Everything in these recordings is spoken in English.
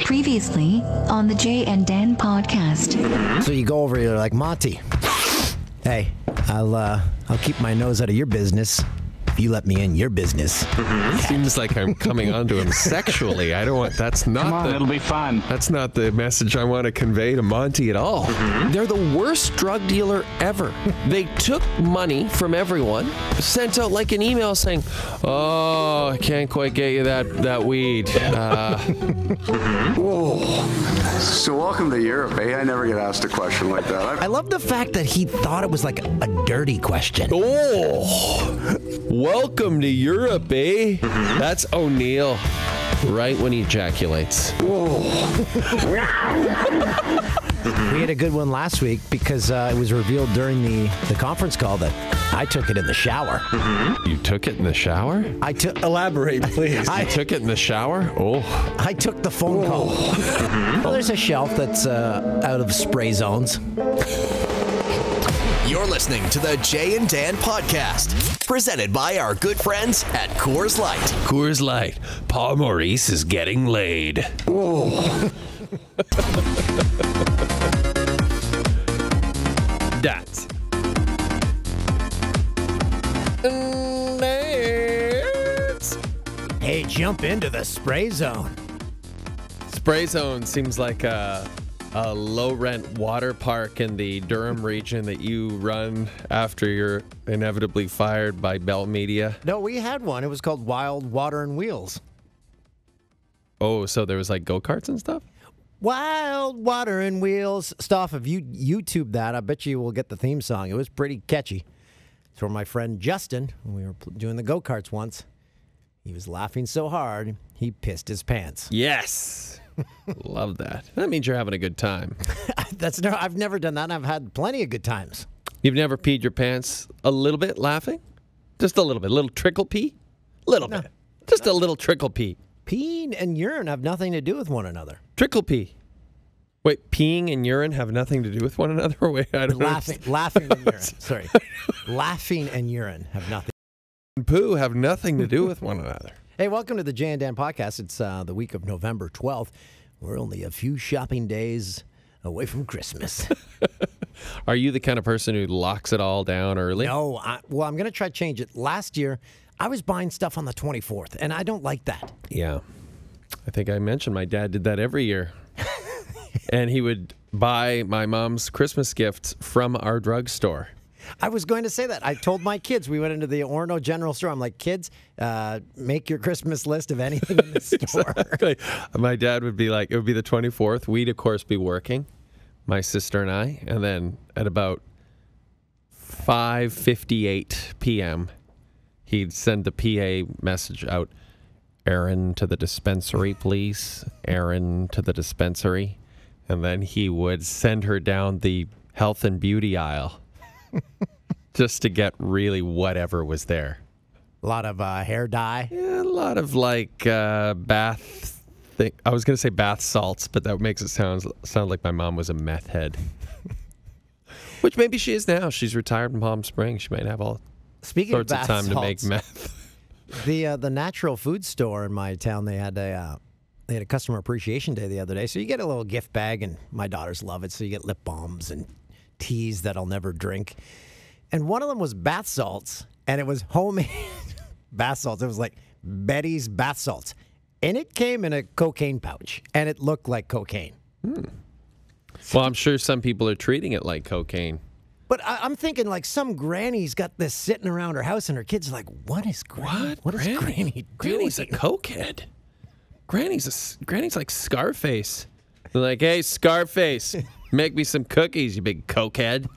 Previously on the Jay and Dan podcast. So you go over, you're like, Monty, hey, I'll keep my nose out of your business if you let me in your business. Seems like I'm coming onto him sexually. I don't want. That's not. Come on, it'll be fun. That's not the message I want to convey to Monty at all. They're the worst drug dealer ever. They took money from everyone, sent out like an email saying, "Oh, I can't quite get you that weed." So welcome to Europe, eh? I never get asked a question like that. I love the fact that he thought it was like a dirty question. Oh, welcome to Europe, eh? That's O'Neill, right when he ejaculates. We had a good one last week because it was revealed during the conference call that I took it in the shower. You took it in the shower? Elaborate, please. I took it in the shower? Oh. I took the phone call. Well, there's a shelf that's out of spray zones. You're listening to the Jay and Dan podcast, presented by our good friends at Coors Light. Coors Light. Paul Maurice is getting laid. That's Hey, jump into the spray zone. Spray Zone seems like a low-rent water park in the Durham region that you run after you're inevitably fired by Bell Media. No, we had one. It was called Wild Water and Wheels. Oh, so there was like go-karts and stuff? Wild Water and Wheels. Stoff, if you YouTube that, I bet you will get the theme song. It was pretty catchy. It's from my friend Justin. We were doing the go-karts once. He was laughing so hard, he pissed his pants. Yes. Love that. That means you're having a good time. I've never done that, and I've had plenty of good times. You've never peed your pants a little bit laughing? Just a little bit. A little trickle pee? Little bit. Just a little trickle pee. Peeing and urine have nothing to do with one another. Trickle pee. Wait, peeing and urine have nothing to do with one another? Wait, I don't know. Laughing and urine. Sorry. Laughing and urine have nothing. Poo have nothing to do with one another. Hey, welcome to the Jay and Dan podcast. It's the week of November 12th. We're only a few shopping days away from Christmas. Are you the kind of person who locks it all down early? No. I'm going to try to change it. Last year, I was buying stuff on the 24th, and I don't like that. Yeah. I think I mentioned my dad did that every year. And he would buy my mom's Christmas gifts from our drugstore. I was going to say that. I told my kids, we went into the Orono General Store. I'm like, kids, make your Christmas list of anything in the store. Exactly. My dad would be like, it would be the 24th. We'd, of course, be working, my sister and I. And then at about 5:58 p.m., he'd send the PA message out, Aaron to the dispensary, please. Aaron to the dispensary. And then he would send her down the health and beauty aisle. Just to get really whatever was there. A lot of hair dye. Yeah, a lot of like bath. I was going to say bath salts, but that makes it sound like my mom was a meth head. Which maybe she is now. She's retired from Palm Springs. She might have all sorts of time to make meth. The natural food store in my town, they had a customer appreciation day the other day. So you get a little gift bag, and my daughters love it. So you get lip balms and teas that I'll never drink. And one of them was bath salts, and it was homemade bath salts. It was like Betty's bath salts. And it came in a cocaine pouch, and it looked like cocaine. Well, I'm sure some people are treating it like cocaine. But I'm thinking like some granny's got this sitting around her house, and her kids are like, what is Granny? What is Granny doing? Granny's a cokehead. Granny's like Scarface. They're like, hey, Scarface, make me some cookies, you big cokehead.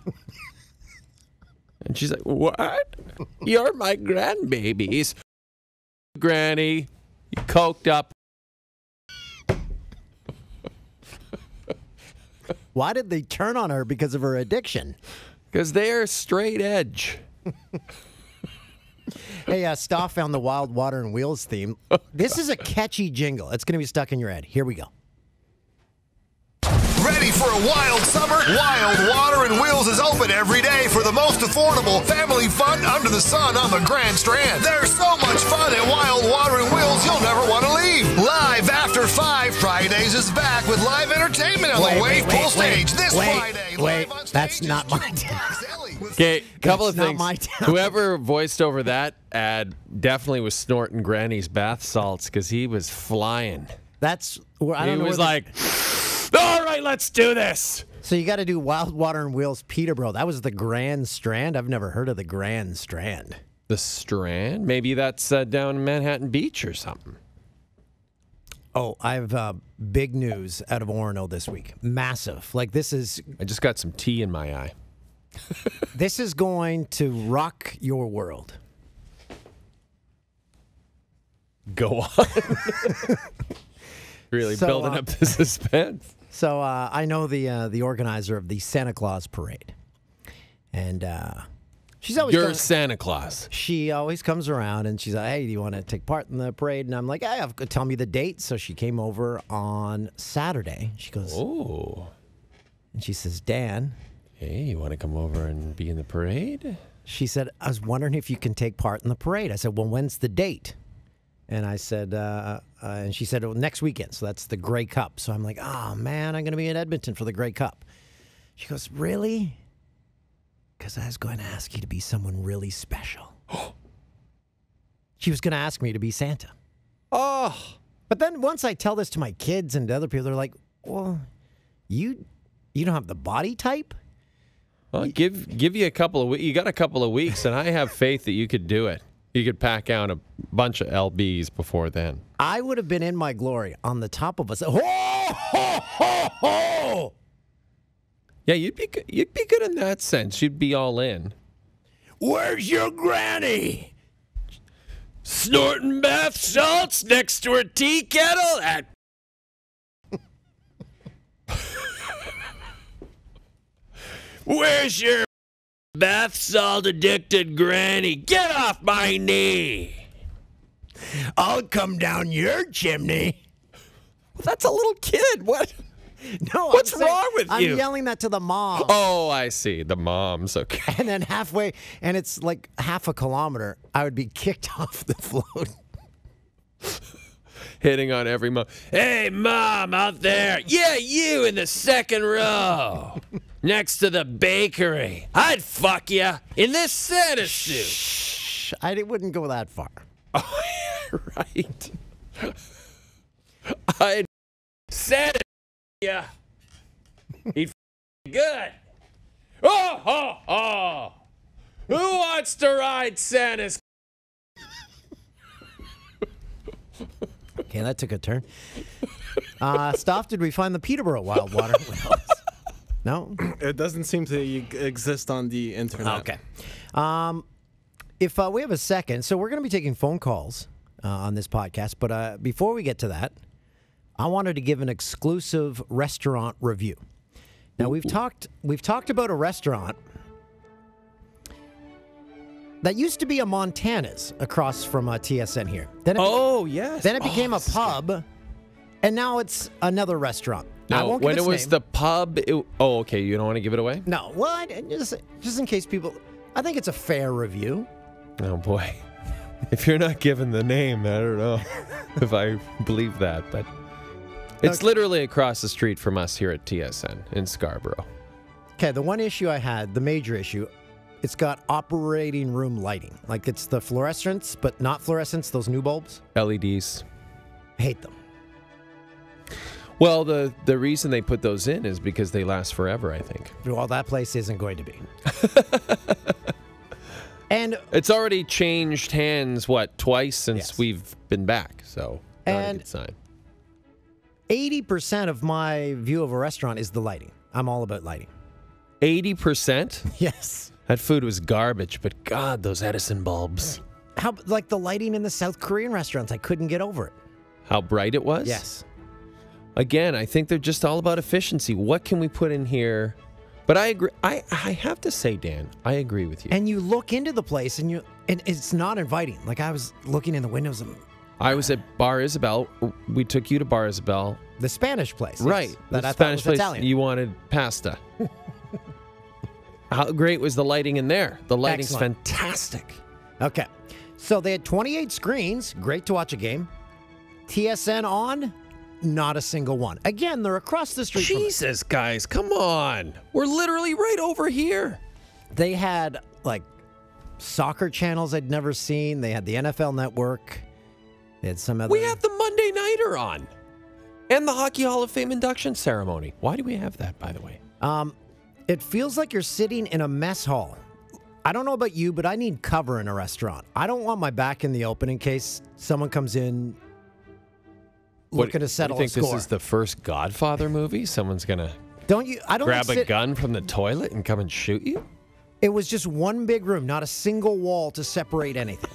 And she's like, what? You're my grandbabies. Granny, you coked up. Why did they turn on her because of her addiction? Because they're straight edge. Hey, Stoff found the Wild Water and Wheels theme. This is a catchy jingle. It's going to be stuck in your head. Here we go. Ready for a wild summer? Wild Water and Wheels is open every day for the most affordable family fun under the sun on the Grand Strand. There's so much fun at Wild Water and Wheels, you'll never want to leave. Live after 5 is back with live entertainment on the Wave Pool Stage this Friday. Wait, Live on that's stage not is my Jim town. Kelly with Okay, couple of That's not things. my town. Whoever voiced over that ad definitely was snorting Granny's bath salts because he was flying. That's where I He don't know. was where like, all right, let's do this. so you got to do Wild Water and Wheels Peterborough. That was the Grand Strand. I've never heard of the Grand Strand. The Strand? Maybe that's down Manhattan Beach or something. Oh, I have big news out of Orono this week. Massive. Like this is I just got some tea in my eye. this is going to rock your world. Go on. Really So, building up the suspense. So I know the organizer of the Santa Claus Parade, and she's always You're Santa Claus. she always comes around and she's like, "Hey, do you want to take part in the parade?" And I'm like, "Hey, tell me the date." So she came over on Saturday. She goes, Oh. and she says, "Dan," Hey, you want to come over and be in the parade? she said, "I was wondering if you can take part in the parade." I said, "Well, when's the date?" And I said, and she said, "Well, next weekend." So that's the Grey Cup. So I'm like, "Oh man, I'm going to be in Edmonton for the Grey Cup." She goes, "Really?" Because I was going to ask you to be someone really special. She was going to ask me to be Santa. Oh. But then once I tell this to my kids and to other people, they're like, "Well, you don't have the body type?" Well, give you a couple of weeks. You got a couple of weeks, and I have faith that you could do it. You could pack out a bunch of LBs before then. I would have been in my glory on the top of us. Ho, ho, ho, ho! Yeah, you'd be good in that sense. You'd be all in. Where's your granny? Snorting bath salts next to her tea kettle at Where's your bath salt addicted granny? Get off my knee. I'll come down your chimney. That's a little kid. What? No, What's I'm saying- wrong with you? I'm yelling that to the mom. Oh, I see. The mom's okay. And then halfway, and it's like half a kilometer, I would be kicked off the float. Hitting on every mom. Hey, mom, out there. Yeah, you in the second row. Next to the bakery. I'd fuck you in this Santa suit. Shh, I wouldn't go that far. Oh, right. I'd Santa you. He'd good. Oh, oh, oh. Who wants to ride Santa's? Okay, that took a turn. Stoff, did we find the Peterborough Wild Water? No? It doesn't seem to exist on the internet. Okay. If we have a second, so we're going to be taking phone calls on this podcast, but before we get to that, I wanted to give an exclusive restaurant review. Now we've talked about a restaurant that used to be a Montana's across from TSN here. Then Yes. then it became a pub, and now it's another restaurant. I No, won't give when it its was name. the pub, okay, you don't want to give it away? No, well, just in case people, I think it's a fair review. Oh, boy. If you're not giving the name, I don't know if I believe that, but it's literally across the street from us here at TSN in Scarborough. Okay, the one issue I had, the major issue, it's got operating room lighting. Like it's the fluorescents, but not fluorescents, those new bulbs. LEDs. Hate them. Well, the reason they put those in is because they last forever, I think. Well, that place isn't going to be. And It's already changed hands, twice since Yes. we've been back, so not a And- good sign. 80% of my view of a restaurant is the lighting. I'm all about lighting. 80%? Yes. That food was garbage, but God, those Edison bulbs. How like the lighting in the South Korean restaurants, I couldn't get over it. How bright it was? Yes. Again, I think they're just all about efficiency. What can we put in here? But I agree. I have to say, Dan, I agree with you. And you look into the place and it's not inviting. Like I was looking in the windows of I was at Bar Isabel. We took you to Bar Isabel. the Spanish place. yes, Right. That the I Spanish thought was place. Italian. You wanted pasta. How great was the lighting in there? The lighting's Excellent. fantastic. Okay. So they had 28 screens. Great to watch a game. TSN on not a single one. Again, they're across the street from us. Jesus, guys, come on. We're literally right over here. They had, like, soccer channels I'd never seen. They had the NFL Network. They had some other... We have the Monday Nighter on. And the Hockey Hall of Fame induction ceremony. Why do we have that, by the way? It feels like you're sitting in a mess hall. I don't know about you, but I need cover in a restaurant. I don't want my back in the open in case someone comes in looking to settle a score. This is the first Godfather movie? Someone's going to grab a gun from the toilet and come and shoot you? It was just one big room, not a single wall to separate anything.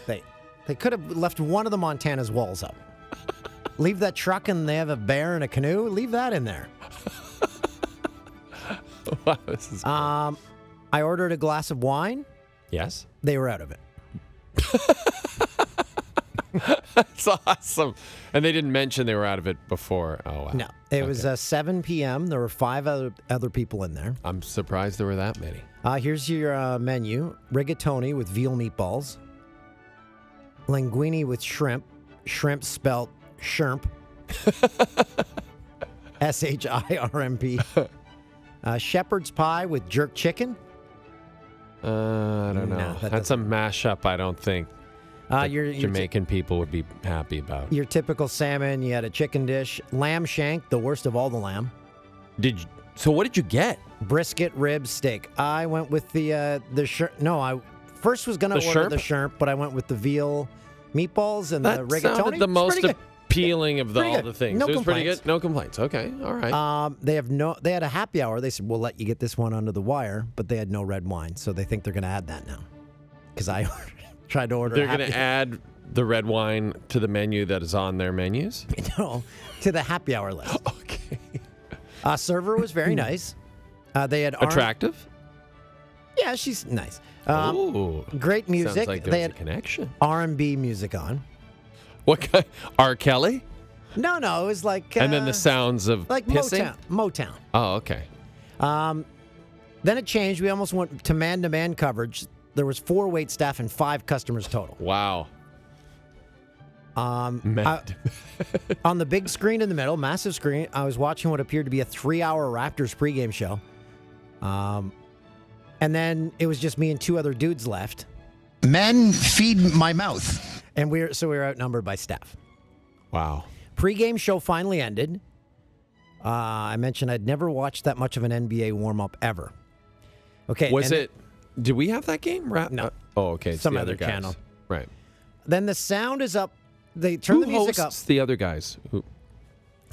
They could have left one of the Montana's walls up. Leave that truck and they have a bear and a canoe. Leave that in there. Wow, this is cool. I ordered a glass of wine. Yes. They were out of it. That's awesome. And they didn't mention they were out of it before. Oh, wow. No. It was 7 p.m. There were 5 other people in there. I'm surprised there were that many. Here's your menu. Rigatoni with veal meatballs. Linguine with shrimp. Shrimp spelt shrimp. S-H-I-R-M-P. Shepherd's pie with jerk chicken. I don't know. No, That's a mashup I don't think your Jamaican people would be happy about. Your typical salmon. You had a chicken dish. Lamb shank, the worst of all the lamb. So what did you get? Brisket, ribs, steak. I went with the shrimp. No, I first was going to order the shrimp, but I went with the veal meatballs and the rigatoni. That sounded the most appealing of all the things. No it was complaints. pretty good. No complaints. Okay, all right. They had a happy hour. They said, we'll let you get this one under the wire, but they had no red wine, so they think they're going to add that now. Because I tried to order They're going to add the red wine to the menu that is on their menus? No, to the happy hour list. Okay. Server was very nice. They had attractive? Yeah, she's nice. Ooh, great music. Sounds like they there's had a connection. R&B music on. What kind? R. Kelly? No, it was like... and then the sounds of like pissing? Motown. Oh, okay. Then it changed. We almost went to man-to-man coverage. There was 4 wait staff and 5 customers total. Wow. On the big screen in the middle, massive screen, I was watching what appeared to be a 3-hour Raptors pregame show. And then it was just me and 2 other dudes left. Men feed my mouth. And we were outnumbered by staff. Wow. Pre-game show finally ended. I mentioned I'd never watched that much of an NBA warm-up ever. Okay. Did we have that game? No. Oh, okay. It's some the other guys. channel. Right. Then the sound is up. They turn the music up. Who hosts the other guys?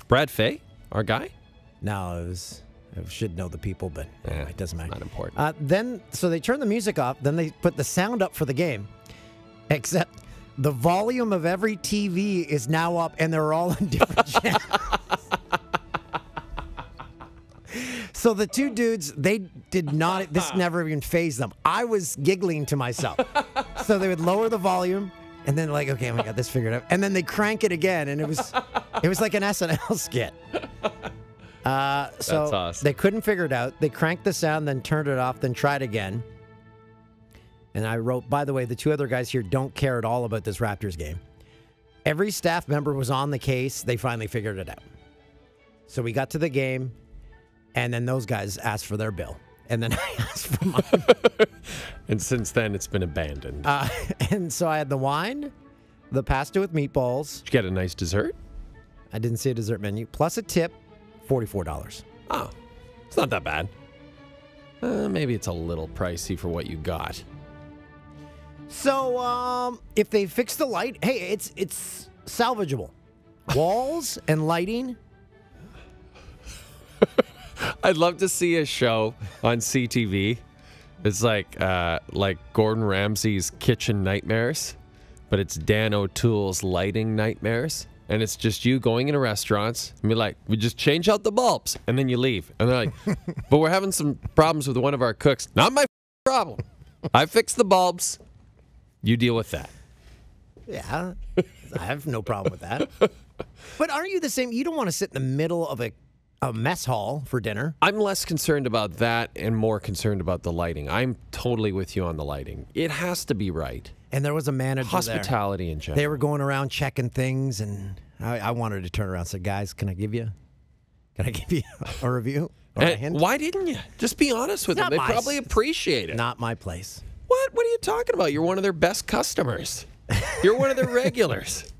Brad Fay, our guy? No, I should know the people, but anyway, it doesn't matter. Not important. So they turn the music off. Then they put the sound up for the game. Except the volume of every TV is now up, and they're all in different channels. So the 2 dudes, they did not, this never even fazed them. I was giggling to myself. So they would lower the volume, and then like, okay, we got this figured out. And then they crank it again, and it was like an SNL skit. That's awesome. They couldn't figure it out. They cranked the sound, then turned it off, then tried again. And I wrote, by the way, the 2 other guys here don't care at all about this Raptors game. Every staff member was on the case. They finally figured it out. So we got to the game, and then those guys asked for their bill. And then I asked for mine. And since then, it's been abandoned. And so I had the wine, the pasta with meatballs. Did you get a nice dessert? I didn't see a dessert menu. Plus a tip, $44. Oh, it's not that bad. Maybe it's a little pricey for what you got. So, if they fix the light, hey, it's salvageable. Walls and lighting. I'd love to see a show on CTV. It's like Gordon Ramsay's Kitchen Nightmares, but it's Dan O'Toole's Lighting Nightmares. And it's just you going into restaurants and be like, we just change out the bulbs, and then you leave. And they're like, but we're having some problems with one of our cooks. Not my problem. I fixed the bulbs. You deal with that. Yeah, I have no problem with that. But aren't you the same? You don't want to sit in the middle of a mess hall for dinner. I'm less concerned about that and more concerned about the lighting. I'm totally with you on the lighting. It has to be right. And there was a manager Hospitality there. in general. They were going around checking things, and I wanted to turn around and say, guys, can I give you a review? Or a hint? Why didn't you? Just be honest with them. They probably appreciate it. Not my place. What? What are you talking about? You're one of their best customers. You're one of their regulars.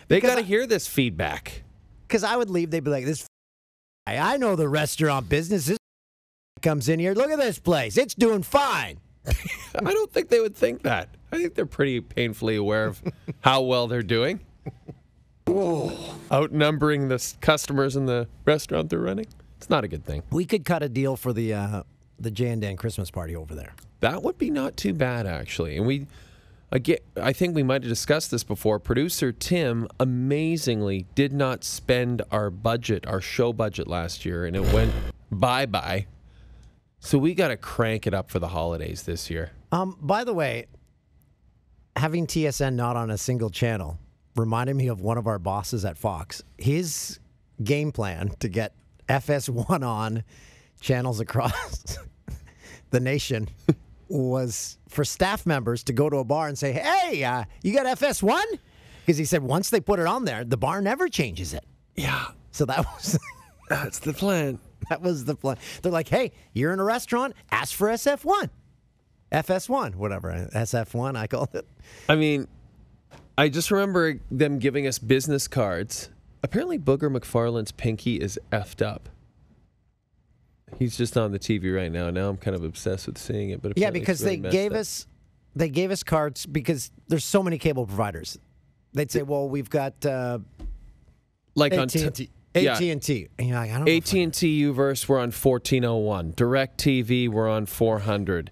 They got to hear this feedback. Because I would leave, they'd be like, this I know the restaurant business. This comes in here. Look at this place. It's doing fine. I don't think they would think that. I think they're pretty painfully aware of how well they're doing. Outnumbering the customers in the restaurant they're running. It's not a good thing. We could cut a deal for the Jay and Dan Christmas party over there. That would be not too bad, actually. And I think we might have discussed this before. Producer Tim amazingly did not spend our show budget last year, and it went bye-bye. So we got to crank it up for the holidays this year. By the way, having TSN not on a single channel reminded me of one of our bosses at Fox. His game plan to get FS1 on channels across the nation was for staff members to go to a bar and say, hey, you got FS1? Because he said once they put it on there, the bar never changes it. Yeah. So that's the plan. That was the plan. They're like, hey, you're in a restaurant, ask for SF1. FS1, whatever. SF1, I called it. I mean, I just remember them giving us business cards. Apparently, Booger McFarlane's pinky is effed up. He's just on the TV right now. Now I'm kind of obsessed with seeing it. But yeah, because they gave us cards because there's so many cable providers. They'd say, well, we've got like AT&T. AT&T. And you're like, I don't know. AT&T Uverse, we're on 1401. DirecTV, we're on 400.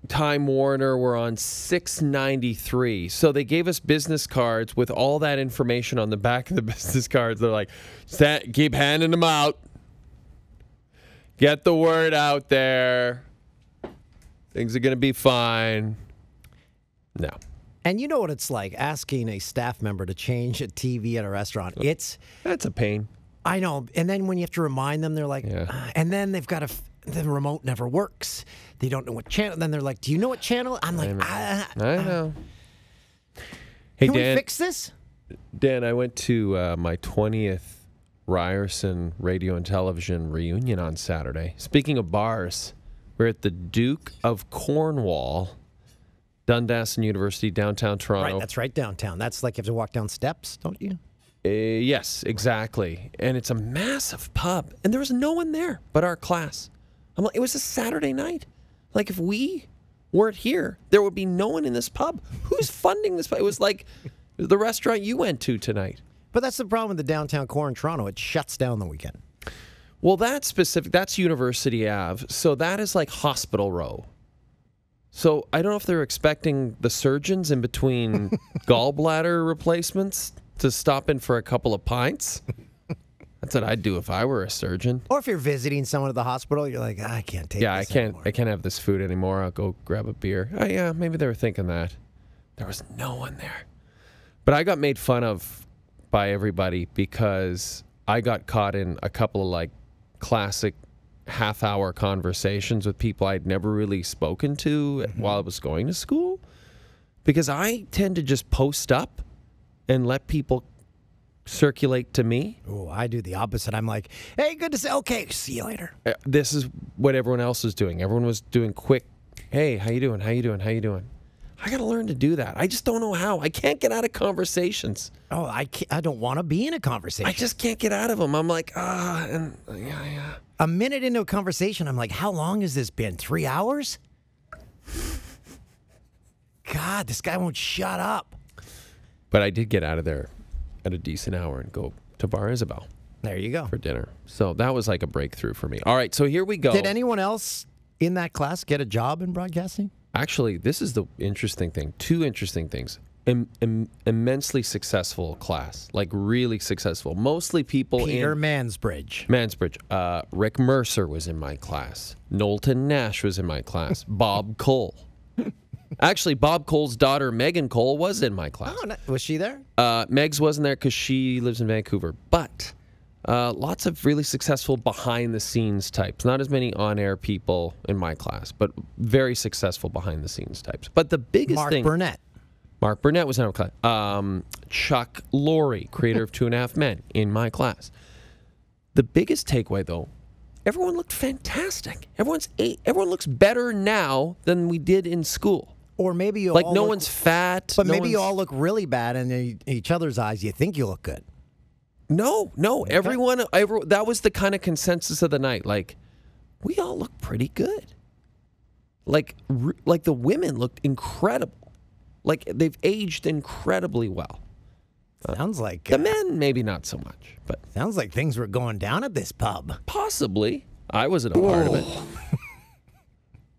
Time Warner, we're on 693. So they gave us business cards with all that information on the back of the business cards. They're like, keep handing them out. Get the word out there. Things are going to be fine. No. And you know what it's like asking a staff member to change a TV at a restaurant. That's a pain. I know. And then when you have to remind them, they're like, and then they've got the remote never works. They don't know what channel. Then they're like, do you know what channel? I'm like, I know. Hey, can Dan, we fix this? Dan, I went to my 20th Ryerson Radio and Television reunion on Saturday. Speaking of bars, we're at the Duke of Cornwall, Dundas University, downtown Toronto. Right, that's right, downtown. That's like you have to walk down steps, don't you? Yes, exactly. And it's a massive pub. And there was no one there but our class. I'm like, it was a Saturday night. Like, if we weren't here, there would be no one in this pub. Who's funding this pub? It was like the restaurant you went to tonight. But that's the problem with the downtown core in Toronto. It shuts down the weekend. Well, that's University Ave. So that is like Hospital Row. So I don't know if they're expecting the surgeons in between gallbladder replacements to stop in for a couple of pints. That's what I'd do if I were a surgeon. Or if you're visiting someone at the hospital, you're like, I can't take this anymore. I can't have this food anymore. I'll go grab a beer. Oh, yeah, maybe they were thinking that. There was no one there. But I got made fun of by everybody because I got caught in a couple of like classic half-hour conversations with people I'd never really spoken to while I was going to school. Because I tend to just post up and let people circulate to me. Oh, I do the opposite. I'm like, hey, good to see. Okay, see you later. This is what everyone else was doing. Everyone was doing quick, hey, how you doing? How you doing? How you doing? I got to learn to do that. I just don't know how. I can't get out of conversations. Oh, I don't want to be in a conversation. I just can't get out of them. I'm like, yeah. A minute into a conversation, I'm like, how long has this been? 3 hours? God, this guy won't shut up. But I did get out of there at a decent hour and go to Bar Isabel. There you go. For dinner. So that was like a breakthrough for me. All right, so here we go. Did anyone else in that class get a job in broadcasting? Actually, this is the interesting thing. Two interesting things. Immensely successful class. Like really successful. Mostly people Peter Mansbridge. Rick Mercer was in my class. Knowlton Nash was in my class. Bob Cole. Actually, Bob Cole's daughter, Megan Cole, was in my class. Oh, was she there? Megs wasn't there because she lives in Vancouver. But lots of really successful behind-the-scenes types. Not as many on-air people in my class, but very successful behind-the-scenes types. But the biggest thing... Mark Burnett. Mark Burnett was in our class. Chuck Lorre, creator of 2.5 Men, in my class. The biggest takeaway, though, everyone looked fantastic. Everyone looks better now than we did in school. Or maybe you like all no look, one's fat. but no maybe you one's- all look really bad, and in each other's eyes, you think you look good. No. Everyone. That was the kind of consensus of the night. Like, we all look pretty good. Like the women looked incredible. Like they've aged incredibly well. Sounds like The men, maybe not so much, but sounds like things were going down at this pub. possibly. I wasn't a part of it.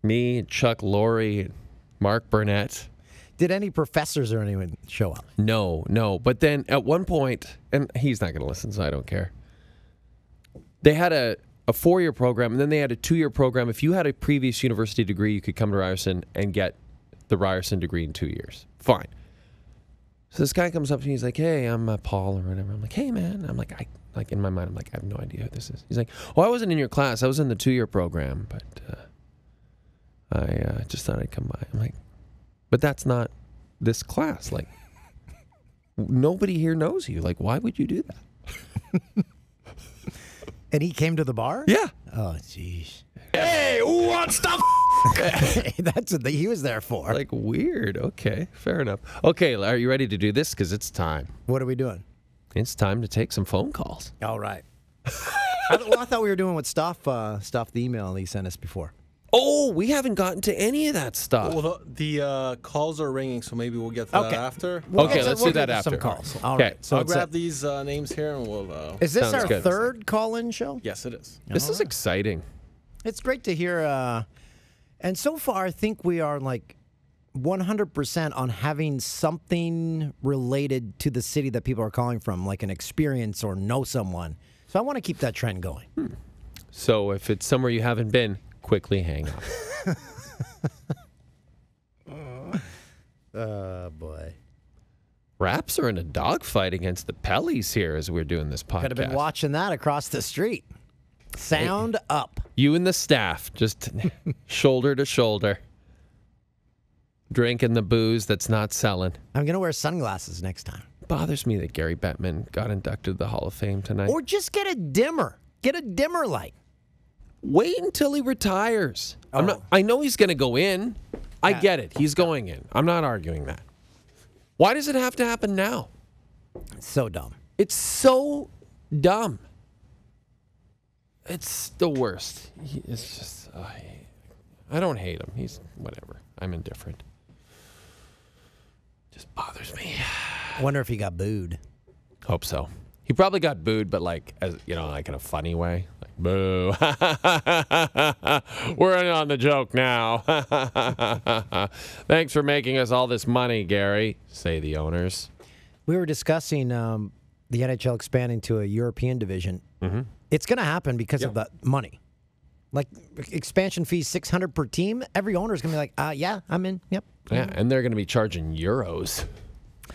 Me, Chuck Lorre, Mark Burnett. Did any professors or anyone show up? No. But then at one point, and he's not going to listen, so I don't care. They had a 4-year program, and then they had a 2-year program. If you had a previous university degree, you could come to Ryerson and get the Ryerson degree in 2 years. Fine. So this guy comes up to me. He's like, "Hey, I'm Paul," or whatever. I'm like, "Hey, man." I'm like, in my mind, I'm like, I have no idea who this is. He's like, "Oh, I wasn't in your class. I was in the 2-year program, but I just thought I'd come by." I'm like, "But that's not this class. Like, nobody here knows you. Like, why would you do that?" And he came to the bar? Yeah. Oh, jeez. Hey, what's the That's what he was there for. Like, weird. Okay, fair enough. Okay, are you ready to do this? Because it's time. What are we doing? It's time to take some phone calls. All right. I thought we were doing what Stoff the email he sent us before. Oh, we haven't gotten to any of that stuff. Well, the calls are ringing, so maybe we'll get to that Okay. after. Okay, let's do that get to after. some calls. All Okay. right. So I'll it's grab these names here and we'll. is this Sounds our good. third call-in show? Yes, it is. This is exciting. It's great to hear. And so far, I think we are like 100% on having something related to the city that people are calling from, like an experience or know someone. So I want to keep that trend going. So if it's somewhere you haven't been, quickly hang up. Oh, boy. Raps are in a dogfight against the Pellies here as we're doing this podcast. Could have been watching that across the street. Sound up. You and the staff just shoulder to shoulder, drinking the booze that's not selling. I'm going to wear sunglasses next time. Bothers me that Gary Bettman got inducted to the Hall of Fame tonight. Or just get a dimmer. Get a dimmer light. Wait until he retires. I know he's going to go in. I get it. He's going in. I'm not arguing that. Why does it have to happen now? It's so dumb. It's so dumb. It's the worst. It's just, I don't hate him. He's whatever. I'm indifferent. Just bothers me. I wonder if he got booed. Hope so. He probably got booed, but like, as you know, like in a funny way. Like, boo. We're in on the joke now. Thanks for making us all this money, Gary, say the owners. We were discussing the NHL expanding to a European division. Mm-hmm. It's going to happen because of the money. Like expansion fees, $600 per team. Every owner is going to be like, yeah, I'm in. Yep. Yeah, and they're going to be charging euros.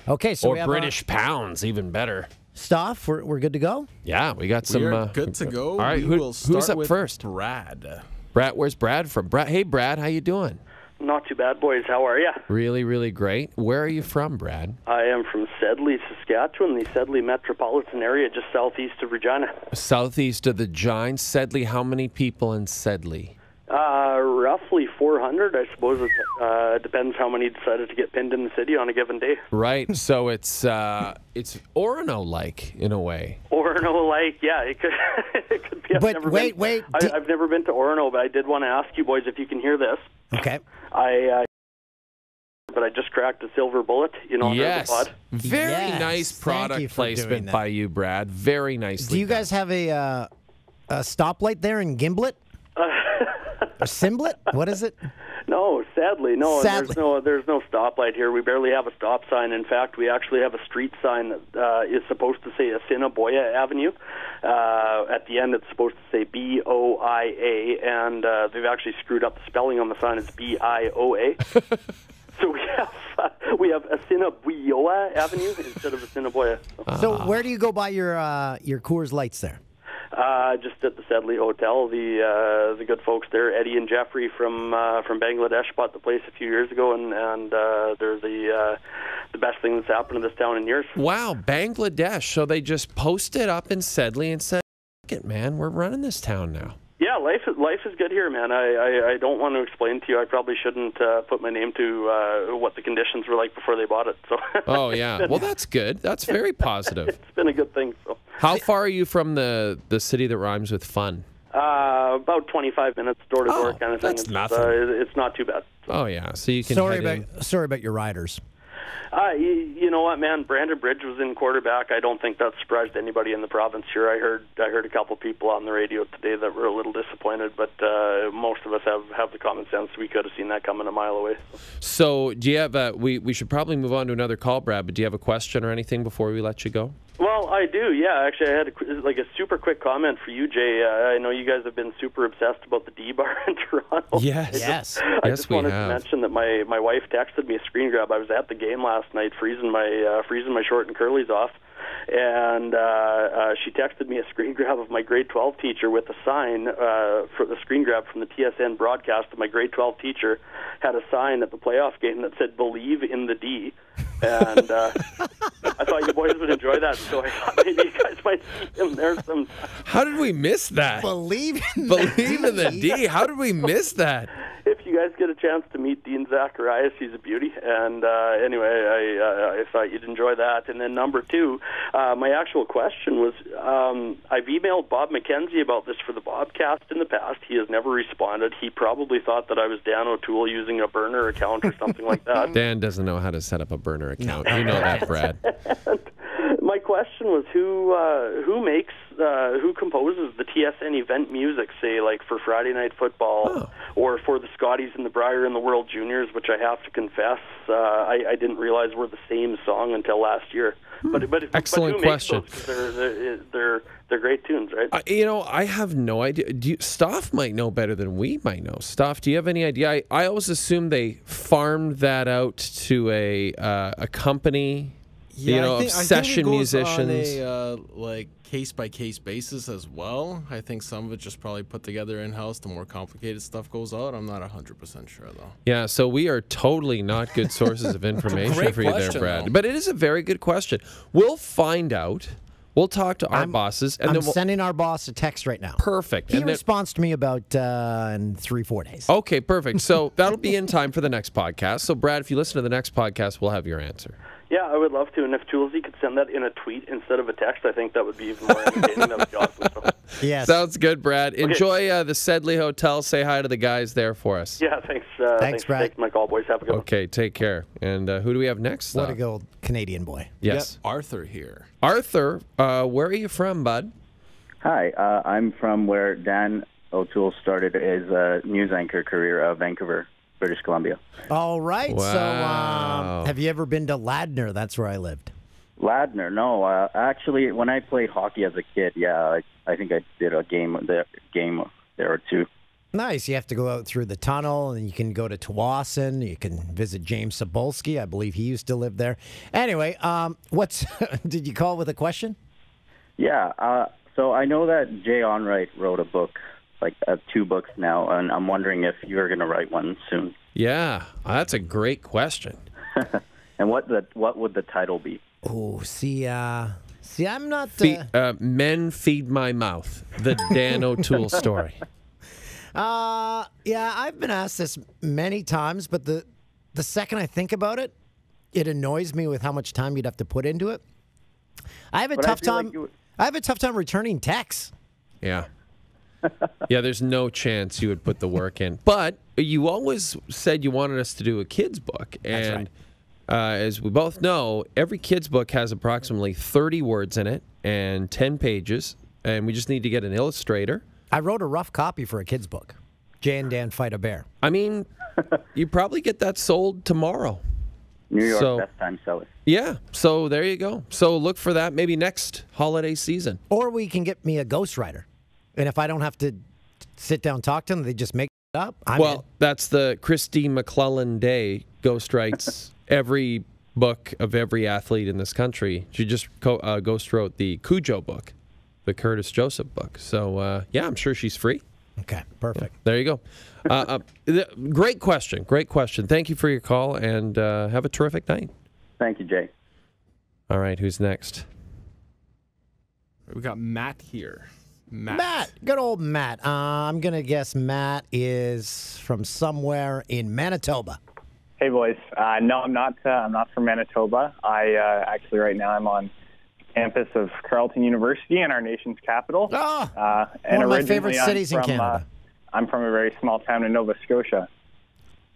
Okay, so or we have British pounds, even better. Stuff. We're good to go. Yeah, we got some. We're good to go. All right, We will start who's up with first? Brad. Brad, where's Brad from? Hey, Brad, how you doing? Not too bad, boys. How are you? Really, really great. Where are you from, Brad? I am from Sedley, Saskatchewan, the Sedley metropolitan area, just southeast of Regina. Southeast of the Giants. Sedley, how many people in Sedley? Roughly 400, I suppose. It depends how many decided to get pinned in the city on a given day. Right, so it's Orono-like in a way. Orono-like, yeah, it could, it could be. But wait. I've never been to Orono, but I did want to ask you boys if you can hear this. Okay. But I just cracked a silver bullet, Yes. under the pod. Very Yes, nice thank product you for doing placement that. by you, Brad. Very nicely Do you guys have a stoplight there in Gimblet? Or Simblet? What is it? No, sadly, no. Sadly. There's no stoplight here. We barely have a stop sign. In fact, we actually have a street sign that is supposed to say Assiniboia Avenue. At the end, it's supposed to say B-O-I-A, and they've actually screwed up the spelling on the sign. It's B-I-O-A. So we have Assiniboia Avenue instead of Assiniboia. So where do you go buy your Coors Lights there? Just at the Sedley Hotel. The good folks there, Eddie and Jeffrey from Bangladesh, bought the place a few years ago, and they're the best thing that's happened in this town in years. Wow, Bangladesh. So they just posted up in Sedley and said, "Look it, man, we're running this town now." Yeah, life is good here, man. I don't want to explain to you. I probably shouldn't put my name to what the conditions were like before they bought it. So. Oh yeah, well that's good. That's very positive. It's been a good thing. So. How far are you from the city that rhymes with fun? About 25 minutes, door to door kind of thing. That's nothing. It's not too bad. So. Oh yeah, so you can. Sorry about your riders. You know what, man? Brandon Bridge was in quarterback. I don't think that surprised anybody in the province here. I heard a couple people on the radio today that were a little disappointed, but most of us have the common sense. We could have seen that coming a mile away. So do you have we should probably move on to another call, Brad, but do you have a question or anything before we let you go? Well, I do, yeah. Actually, I had a super quick comment for you, Jay. I know you guys have been super obsessed about the D-Bar in Toronto. Yes. I just wanted to mention that my wife texted me a screen grab. I was at the game last night freezing my short and curlies off, and she texted me a screen grab of my grade 12 teacher with a sign for the screen grab from the TSN broadcast. My grade 12 teacher had a sign at the playoff game that said, "Believe in the D." And I thought you boys would enjoy that, so I thought maybe you guys might see him there sometime. How did we miss that? Believe in the D. How did we miss that? If you guys get a chance to meet Dean Zacharias, he's a beauty. And anyway, I thought you'd enjoy that. And then number two, my actual question was, I've emailed Bob McKenzie about this for the Bobcast in the past. He has never responded. He probably thought that I was Dan O'Toole using a burner account or something like that. Dan doesn't know how to set up a burner account. You know that, Brad. My question was who composes the TSN event music, say like for Friday Night Football or for the Scotties and the Brier and the World Juniors, which I have to confess I didn't realize were the same song until last year. But excellent who question. Makes those? They're great tunes, right? I have no idea. Staff might know better than we might know. Staff, do you have any idea? I always assumed they farmed that out to a company. Yeah, of session musicians. On a case by case basis as well. I think some of it just probably put together in house. The more complicated stuff goes out. I'm not 100% sure though. Yeah, so we are totally not good sources of information for you there, Brad. But it is a very good question. We'll find out. We'll talk to our bosses, and I'm sending our boss a text right now. Perfect. He responds to me about in 3-4 days. Okay, perfect. So that'll be in time for the next podcast. So Brad, if you listen to the next podcast, we'll have your answer. Yeah, I would love to. And if Toolsy could send that in a tweet instead of a text, I think that would be even more entertaining. That would be awesome. So. Yes. Sounds good, Brad. Okay. Enjoy the Sedley Hotel. Say hi to the guys there for us. Yeah, thanks. Thanks for taking my call, boys. Have a good one. Okay, take care. And who do we have next? What a good old Canadian boy. Yes. Yep, Arthur here. Arthur, where are you from, bud? Hi, I'm from where Dan O'Toole started his news anchor career, Vancouver, British Columbia. All right. Wow. So have you ever been to Ladner? That's where I lived. Ladner, no. Actually, when I played hockey as a kid, I think I did a game there or two. Nice. You have to go out through the tunnel, and you can go to Tawasin. You can visit James Sobolski. I believe he used to live there. Anyway, did you call with a question? Yeah. So I know that Jay Onrait wrote a book, like 2 books now, and I'm wondering if you're going to write one soon. Yeah, that's a great question. And what would the title be? Oh, see, I'm not. Men Feed My Mouth, the Dan O'Toole story. Yeah, I've been asked this many times, but the second I think about it, it annoys me with how much time you'd have to put into it. I have a tough time. I have a tough time returning texts. Yeah. Yeah, there's no chance you would put the work in. But you always said you wanted us to do a kid's book. And that's right. As we both know, every kid's book has approximately 30 words in it and 10 pages. And we just need to get an illustrator. I wrote a rough copy for a kid's book. Jay and Dan Fight a Bear. I mean, you probably get that sold tomorrow. New York, best time seller. Yeah, so there you go. So look for that maybe next holiday season. Or we can get me a ghostwriter. And if I don't have to sit down and talk to them, they just make it up. That's the Christy McClellan Day. Ghost writes every book of every athlete in this country. She just ghost wrote the Cujo book, the Curtis Joseph book. So, yeah, I'm sure she's free. Okay, perfect. There you go. Great question. Great question. Thank you for your call, and have a terrific night. Thank you, Jay. All right, who's next? We got Matt here. Matt, good old Matt. I'm going to guess Matt is from somewhere in Manitoba. Hey, boys. No, I'm not. I'm not from Manitoba. I actually right now I'm on campus of Carleton University in our nation's capital. And one of my favorite cities in Canada. I'm from a very small town in Nova Scotia.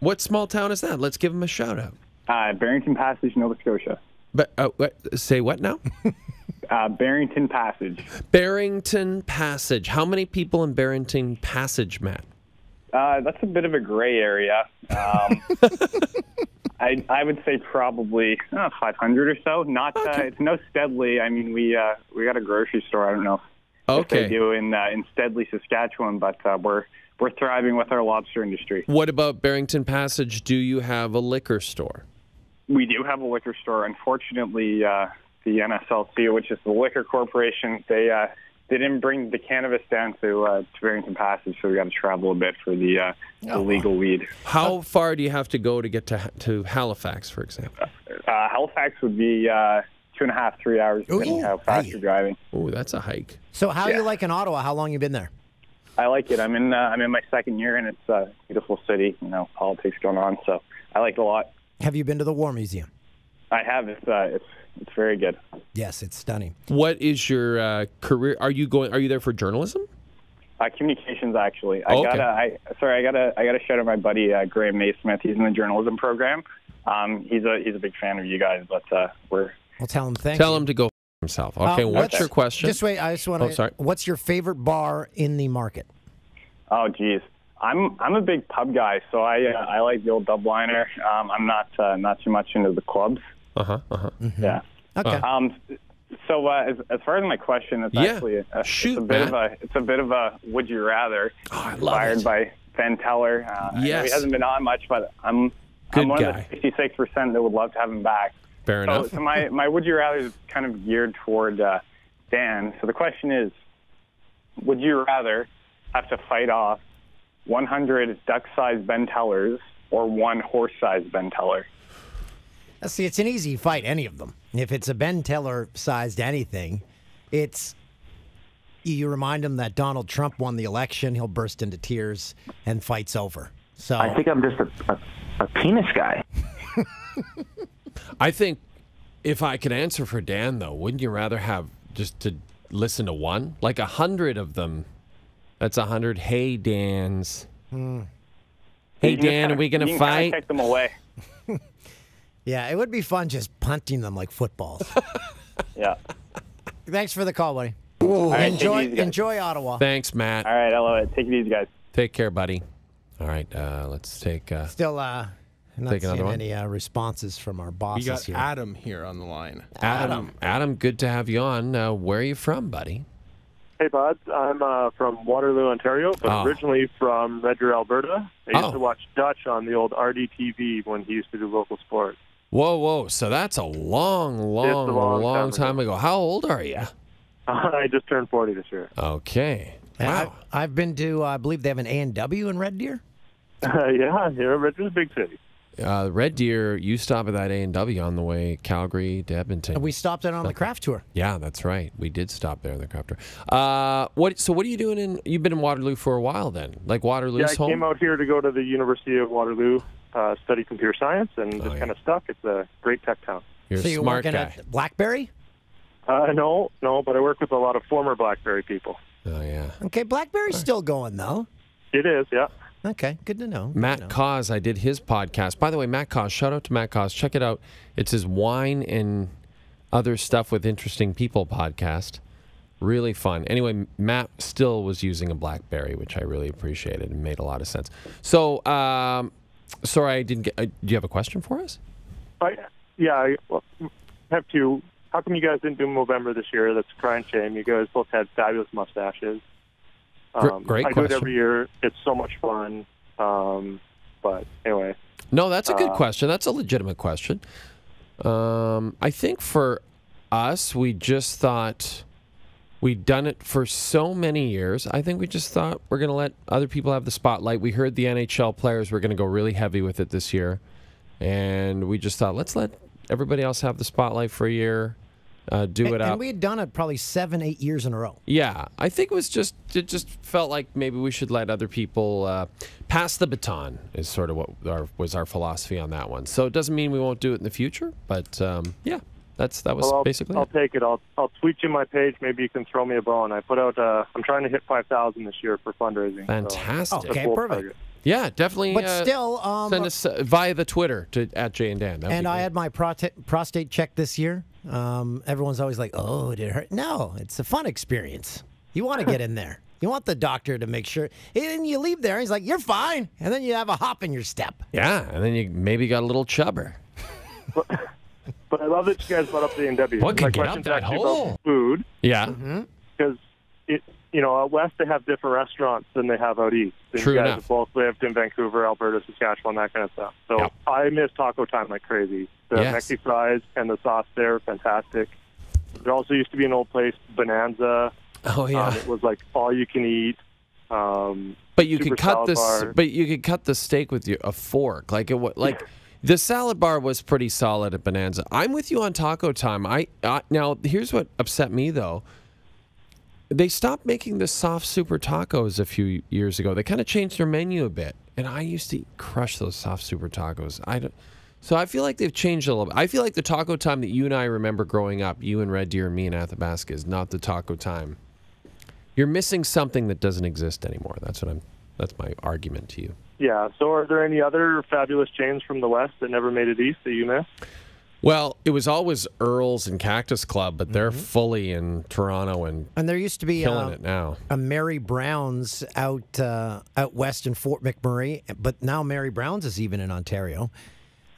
What small town is that? Let's give him a shout out. Barrington Passage, Nova Scotia. But say what now? Barrington Passage. Barrington Passage. How many people in Barrington Passage, Matt? That's a bit of a gray area. I would say probably 500 or so. Not it's no Steadley. I mean, we got a grocery store. I don't know if they do in Steadley, Saskatchewan, but we're thriving with our lobster industry. What about Barrington Passage? Do you have a liquor store? We do have a liquor store. Unfortunately, the NSLC, which is the Liquor Corporation, they didn't bring the cannabis down to Barrington Passage, so we got to travel a bit for the legal weed. How far do you have to go to get to Halifax, for example? Halifax would be 2.5, 3 hours, depending how fast you're driving. Oh, that's a hike. So how you like in Ottawa? How long you been there? I like it. I'm in my second year, and it's a beautiful city. You know, politics going on, so I like it a lot. Have you been to the War Museum? I have. It's very good. Yes, it's stunning. What is your career? Are you there for journalism? Communications, actually. I gotta shout out my buddy Graham Naismith. He's in the journalism program. He's a big fan of you guys, but we're. Well, tell him Tell him to go himself. Okay, what's your question? Just wait. I just want to. sorry. What's your favorite bar in the market? Oh, geez. I'm a big pub guy, so I like the old Dubliner. I'm not too much into the clubs. Mm-hmm. Yeah. Okay. So as far as my question, it's actually it's a bit of a would you rather, inspired by Ben Teller. I know he hasn't been on much, but I'm one of the 66% that would love to have him back. Fair enough. So my would you rather is kind of geared toward Dan. So the question is, would you rather have to fight off 100 duck-sized Ben Tellers or one horse-sized Ben Teller? See, it's an easy fight, any of them. If it's a Ben Teller-sized anything, you remind him that Donald Trump won the election, he'll burst into tears, and fight's over. So I think I'm just a penis guy. I think if I could answer for Dan, though, wouldn't you rather have just to listen to one? Like 100 of them. That's 100 hey Dans. Hey Dan, are we going to fight? You can take them away. Yeah, it would be fun just punting them like footballs. Yeah. Thanks for the call, buddy. Right, enjoy Ottawa. Thanks, Matt. All right, I love it. Take it easy, guys. Take care, buddy. All right, let's take... Still not take another seeing one. any responses from our bosses We got here. Adam here on the line. Adam, good to have you on. Where are you from, buddy? Hey, bud. I'm from Waterloo, Ontario, but originally from Red Deer, Alberta. I used to watch Dutch on the old RDTV when he used to do local sports. Whoa. So that's a long time ago. How old are you? I just turned 40 this year. Okay. Wow. I've been to, I believe they have an A&W in Red Deer. Yeah, Red Deer's a big city. Red Deer, you stop at that A&W on the way Calgary to Edmonton. We stopped it on the craft tour. Yeah, that's right. We did stop there on the craft tour. So what are you doing you've been in Waterloo for a while then? Like Waterloo's home? I came out here to go to the University of Waterloo, study computer science, and just kind of stuck. It's a great tech town. You're a smart guy. At BlackBerry? No, but I work with a lot of former BlackBerry people. Oh, yeah. Okay, BlackBerry's still going, though. It is, yeah. Okay, good to know. Matt Cause, I did his podcast. By the way, Matt Cause, shout out to Matt Cause. Check it out. It's his wine and other stuff with interesting people podcast. Really fun. Anyway, Matt still was using a BlackBerry, which I really appreciated and made a lot of sense. So, sorry, I didn't get... do you have a question for us? I have two. How come you guys didn't do Movember this year? That's a crying shame. You guys both had fabulous mustaches. Great I question. do it every year. It's so much fun. But anyway. No, that's a good question. That's a legitimate question. I think for us, we just thought We'd done it for so many years. I think we just thought we're going to let other people have the spotlight. We heard the NHL players were going to go really heavy with it this year. And we just thought, let's let everybody else have the spotlight for a year, do it up. And we had done it probably 7-8 years in a row. Yeah, I think it just felt like maybe we should let other people pass the baton is sort of what was our philosophy on that one. So it doesn't mean we won't do it in the future, but yeah. That was basically I'll it. take it. I'll tweet you my page. Maybe you can throw me a bone. I put out. I'm trying to hit 5,000 this year for fundraising. Fantastic. So Okay, perfect. target. Yeah, definitely. But still, send us via the Twitter at Jay and Dan. And I had my prostate check this year. Everyone's always like, "Oh, did it hurt?" No, it's a fun experience. You want to get in there. You want the doctor to make sure. And you leave there, and he's like, "You're fine," and then you have a hop in your step. Yeah, and then you maybe got a little chubber. But I love that you guys brought up the A&W. What My could get up question's that actually hole? about food. Yeah. Because out west they have different restaurants than they have out east. And True you guys enough. have both lived in Vancouver, Alberta, Saskatchewan, that kind of stuff. So I miss taco time like crazy. The Yes. Mexi fries and the sauce there, fantastic. There also used to be an old place, Bonanza. Oh yeah. It was like all you can eat. But you super could cut salad this. bar. But you could cut the steak with a fork. The salad bar was pretty solid at Bonanza. I'm with you on taco time. Now here's what upset me though. They stopped making the soft super tacos a few years ago. They kind of changed their menu a bit, and I used to crush those soft super tacos. So I feel like they've changed a little bit. I feel like the taco time that you and I remember growing up, you and Red Deer and me in Athabasca, is not the taco time. You're missing something that doesn't exist anymore. That's my argument to you. Yeah. So are there any other fabulous chains from the west that never made it east that you missed? Well, it was always Earl's and Cactus Club, but they're fully in Toronto and there used to be killing it now. A Mary Brown's out west in Fort McMurray, but now Mary Brown's is even in Ontario.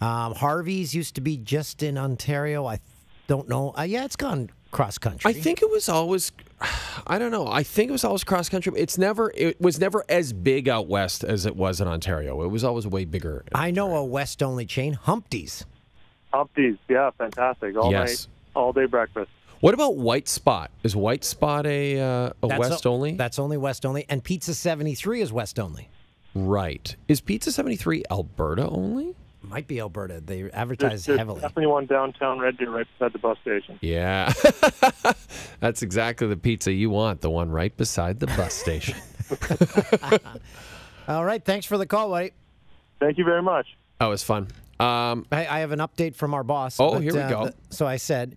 Harvey's used to be just in Ontario. I don't know. Yeah, it's gone cross country. I think it was always, I don't know. I think it was always cross country. It was never as big out west as it was in Ontario. It was always way bigger. I know a west only chain, Humpty's. Humpty's, yeah, fantastic. All night, all day breakfast. What about White Spot? Is White Spot a west only? That's only west only, and Pizza 73 is west only. Right. Is Pizza 73 Alberta only? Might be Alberta. They advertise There's heavily. definitely one downtown Red Deer right beside the bus station. Yeah. That's exactly the pizza you want, the one right beside the bus station. All right. Thanks for the call, White. Thank you very much. That was fun. I have an update from our boss. Oh, here we go. So I said,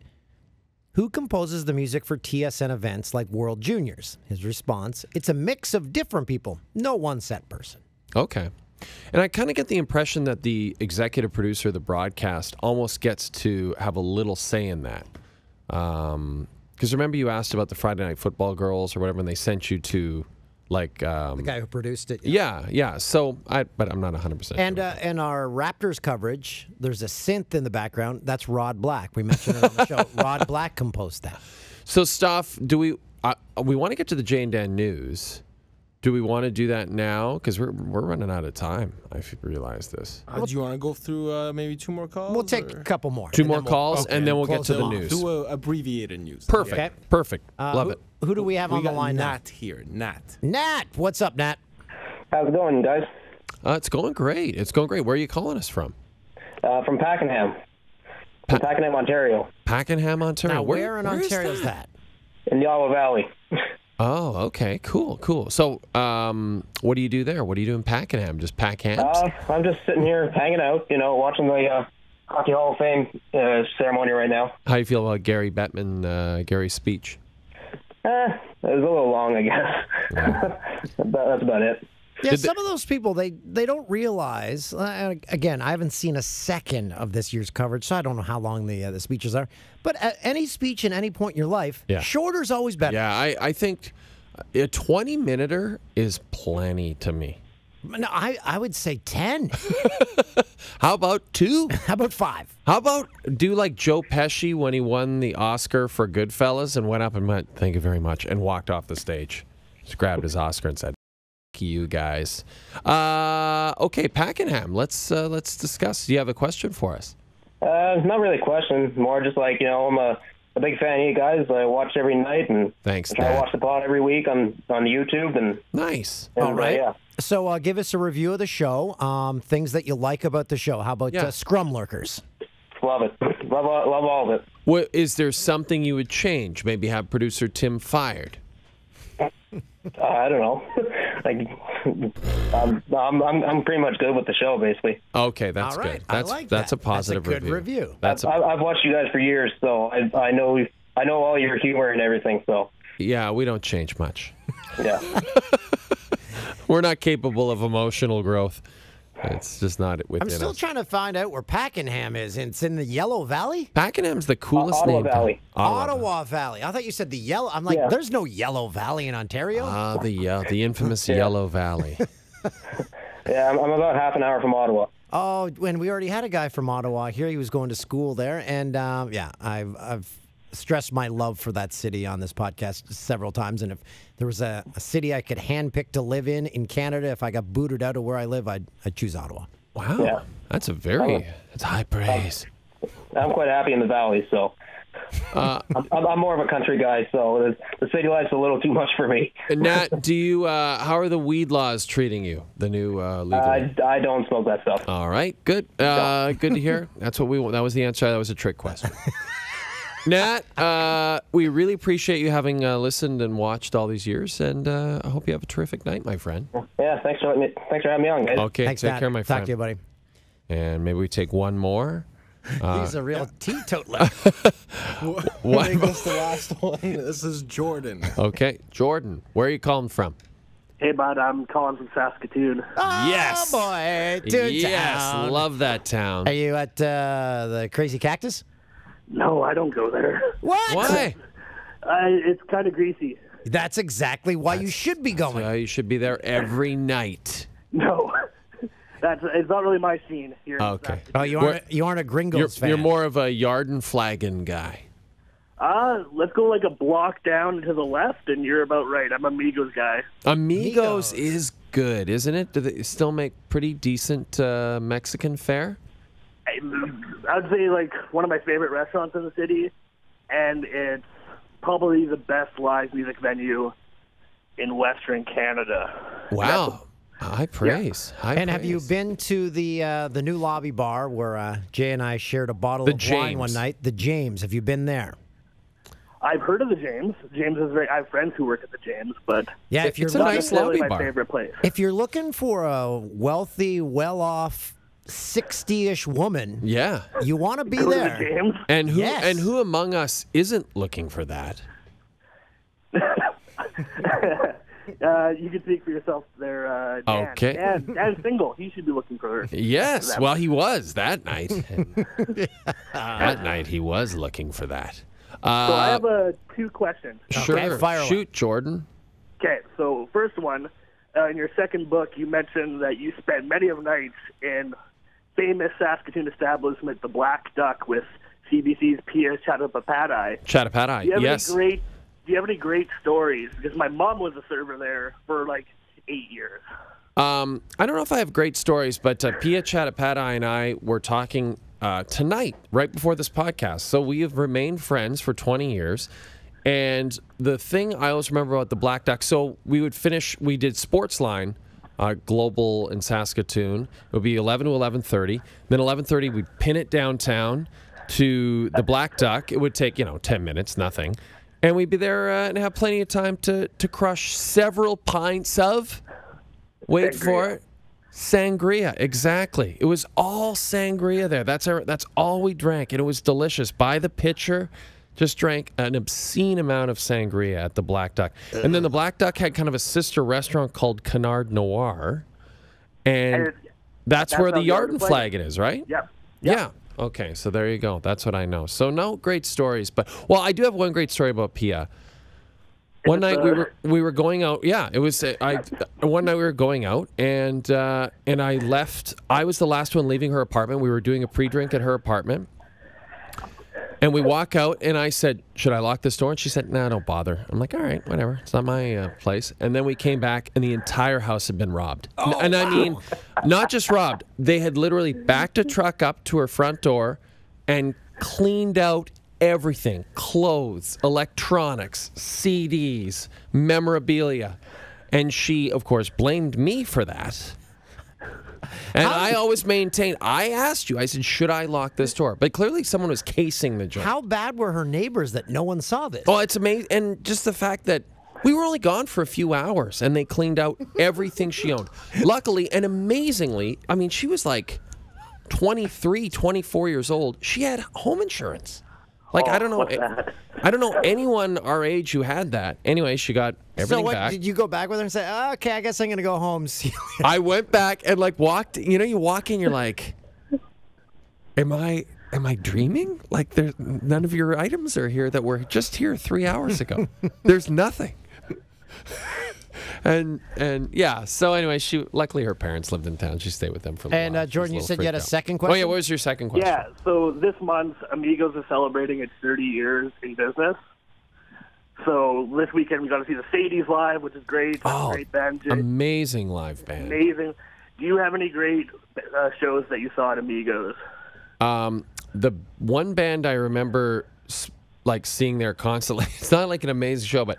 who composes the music for TSN events like World Juniors? His response, it's a mix of different people. No one set person. Okay. And I kind of get the impression that the executive producer of the broadcast almost gets to have a little say in that. Because remember you asked about the Friday Night Football girls or whatever, and they sent you to, like... the guy who produced it. Yeah. So, but I'm not 100% And sure. in our Raptors coverage, there's a synth in the background. That's Rod Black. We mentioned it on the show. Rod Black composed that. So, Stoff, do we want to get to the Jay and Dan news? Do we want to do that now? Because we're running out of time. I realize this. Do you want to go through maybe two more calls? We'll take a couple more. Two more calls, and then we'll get to the news. Do abbreviated news. Perfect. Okay. Perfect. Love it. Who do we have on the line now? Nat here. Nat. Nat. What's up, Nat? How's it going, guys? It's going great. It's going great. Where are you calling us from? From Pakenham. From Pakenham, Ontario. Pakenham, Ontario. Now, where in Ontario is that? In the Ottawa Valley. Oh, okay. Cool. So, what do you do there? What do you do in Pakenham? Just pack hams? I'm just sitting here hanging out, watching the Hockey Hall of Fame ceremony right now. How do you feel about Gary Bettman, Gary's speech? It was a little long, I guess. That's about it. Yeah, some of those people, they don't realize, again, I haven't seen a second of this year's coverage, so I don't know how long the speeches are. But at any speech in any point in your life, shorter's always better. Yeah, I think a 20-minuter is plenty to me. No, I would say 10. How about 2? How about 5? How about do like Joe Pesci when he won the Oscar for Goodfellas and went up and went, "Thank you very much," and walked off the stage. Just grabbed his Oscar and said, you guys. Okay, Pakenham. Let's discuss. Do you have a question for us? Not really a question. More just like, I'm a a big fan of you guys. I watch every night, and Thanks, I try to Dad. watch the pod every week on YouTube. And Nice. All right. Yeah. So give us a review of the show, things that you like about the show. How about Scrum Lurkers? Love it. Love all of it. What, is there something you would change? Maybe have producer Tim fired? I don't know. Like, I'm pretty much good with the show, basically. Okay, that's All right. good. I That's like that's that. a positive That's a good review. That's I've watched you guys for years, so I know all your humor and everything. So yeah, we don't change much. yeah. We're not capable of emotional growth. It's just not within I'm still us. trying to find out where Pakenham is. It's in the Yellow Valley? Pakenham's the coolest Ottawa name. Valley. Ottawa Valley. I thought you said the Yellow. I'm like, there's no Yellow Valley in Ontario. The infamous Yellow Valley. Yeah, I'm about half an hour from Ottawa. Oh, when we already had a guy from Ottawa here. He was going to school there. And, I've stressed my love for that city on this podcast several times. And if there was a city I could handpick to live in Canada, if I got booted out of where I live, I'd choose Ottawa. Wow. Yeah. That's high praise. I'm quite happy in the valley, so I'm more of a country guy. So the city life's a little too much for me. Nat, do you? How are the weed laws treating you? The new legal. I don't smoke that stuff. All right, good. Good to hear. That's what we want. That was the answer. That was a trick question. Nat, we really appreciate you having listened and watched all these years, and I hope you have a terrific night, my friend. Yeah, thanks for having me on, guys. Okay, Thanks, take Nat. care, my friend. Talk to you, buddy. And maybe we take one more. He's a real teetotaler. What? I guess the last one. This is Jordan. Okay, Jordan, where are you calling from? Hey, bud, I'm calling from Saskatoon. Yes. Boy, Yes, town. love that town. Are you at the Crazy Cactus? No, I don't go there. What? Why? It's kind of greasy. That's exactly why you should be going. You should be there every night. No, it's not really my scene here. in Okay. Saskatoon. Oh, you aren't a Gringos fan. You're more of a yard and flagon guy. Let's go like a block down to the left, and you're about right. I'm Amigos guy. Amigos is good, isn't it? Do they still make pretty decent Mexican fare? I would say like one of my favorite restaurants in the city, and it's probably the best live music venue in Western Canada. Wow. High praise. High And praise. have you been to the new lobby bar where Jay and I shared a bottle The of wine James. one night? The James. Have you been there? I've heard of the James. James is I have friends who work at the James, but Yeah, if you're It's a not nice necessarily lobby my bar. favorite place. If you're looking for a wealthy, well-off, 60-ish woman, Yeah. you want to be Go to the there. James. And who Yes. and who among us isn't looking for that? You can speak for yourself there, Dan. Okay. Dan's single. He should be looking for her. Yes. That Well, he was that night. That night he was looking for that. So I have two questions. Sure. Okay, fire away. Shoot, Jordan. Okay, so first one, in your second book, you mentioned that you spent many of nights in famous Saskatoon establishment, the Black Duck, with CBC's Pia Chattopadhyay. Chattopadhyay. Do you have Yes. Do you have any great stories? Because my mom was a server there for like 8 years. I don't know if I have great stories, but Pia Chattopadhyay and I were talking tonight, right before this podcast. So we have remained friends for 20 years. And the thing I always remember about the Black Duck, so we did Sportsline Global in Saskatoon. It would be 11 to 11:30. Then 11:30, we'd pin it downtown to the Black Duck. It would take, 10 minutes, nothing. And we'd be there and have plenty of time to crush several pints of, wait for it, sangria. Exactly. It was all sangria there. That's all we drank, and it was delicious. By the pitcher, just drank an obscene amount of sangria at the Black Duck. And then the Black Duck had kind of a sister restaurant called Canard Noir, and that's where the Yard and Flagon is, right? Yep. Yeah. Okay, so there you go. That's what I know. So no great stories, but I do have one great story about Pia. One night we were going out. Yeah, it was. One night we were going out, and I left. I was the last one leaving her apartment. We were doing a pre-drink at her apartment, and we walk out, and I said, "Should I lock this door?" And she said, "No, don't bother." I'm like, "All right, whatever. It's not my place." And then we came back, and the entire house had been robbed. And I mean, not just robbed. They had literally backed a truck up to her front door and cleaned out everything. Clothes, electronics, CDs, memorabilia. And she, of course, blamed me for that. And I always maintained, I asked you, I said, should I lock this door? But clearly someone was casing the joint. How bad were her neighbors that no one saw this? Oh, it's amazing. And just the fact that we were only gone for a few hours and they cleaned out everything she owned. Luckily and amazingly, I mean, she was like 23, 24 years old. She had home insurance. Like, I don't know anyone our age who had that. Anyway, she got everything back. Did you go back with her and say, oh, okay, I guess I'm going to go home. See you later. I went back and like walked, you walk in, you're like, am I dreaming? Like, there's none of your items are here that were just here 3 hours ago. There's nothing. And yeah, so anyway, luckily her parents lived in town. She stayed with them for a little while. And Jordan, you said you had a second question? Oh yeah, what was your second question? Yeah, so this month, Amigos is celebrating its 30 years in business. So this weekend we got to see the Sadies live, which is great. Great band. Amazing live band. Amazing. Do you have any great shows that you saw at Amigos? The one band I remember like seeing there constantly, it's not like an amazing show, but